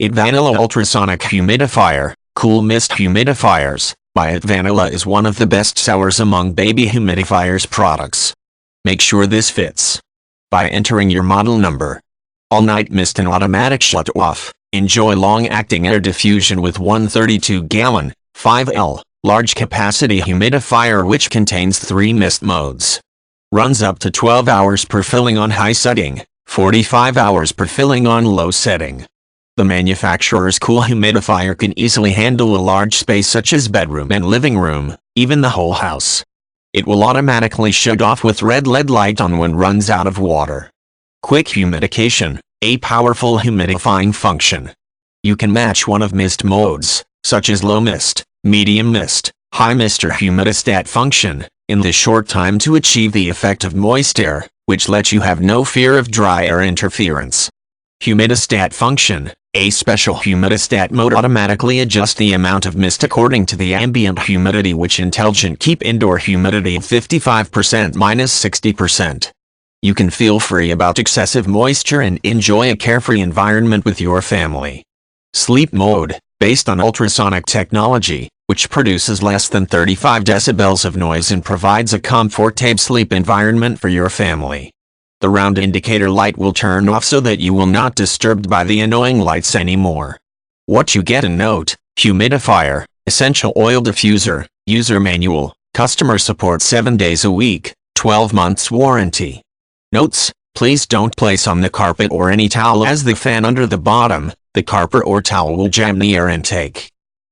iTvanila Ultrasonic Humidifier, Cool Mist Humidifiers, by iTvanila is one of the best sellers among baby humidifiers products. Make sure this fits by entering your model number. All-night mist and automatic shut-off. Enjoy long-acting air diffusion with 132-gallon, 5L, large-capacity humidifier which contains 3 mist modes. Runs up to 12 hours per filling on high setting, 45 hours per filling on low setting. The manufacturer's cool humidifier can easily handle a large space such as bedroom and living room, even the whole house. It will automatically shut off with red LED light on when runs out of water. Quick humidification, a powerful humidifying function. You can match one of mist modes, such as low mist, medium mist, high mist or humidistat function, in this short time to achieve the effect of moist air, which lets you have no fear of dry air interference. Humidistat function. A special humidistat mode automatically adjusts the amount of mist according to the ambient humidity which intelligent keep indoor humidity of 55% minus 60%. You can feel free about excessive moisture and enjoy a carefree environment with your family. Sleep mode, based on ultrasonic technology, which produces less than 35 decibels of noise and provides a comfortable sleep environment for your family. The round indicator light will turn off so that you will not disturbed by the annoying lights anymore. What you get: a note, humidifier, essential oil diffuser, user manual, customer support 7 days a week, 12 months warranty. Notes: please don't place on the carpet or any towel as the fan under the bottom, the carpet or towel will jam the air intake.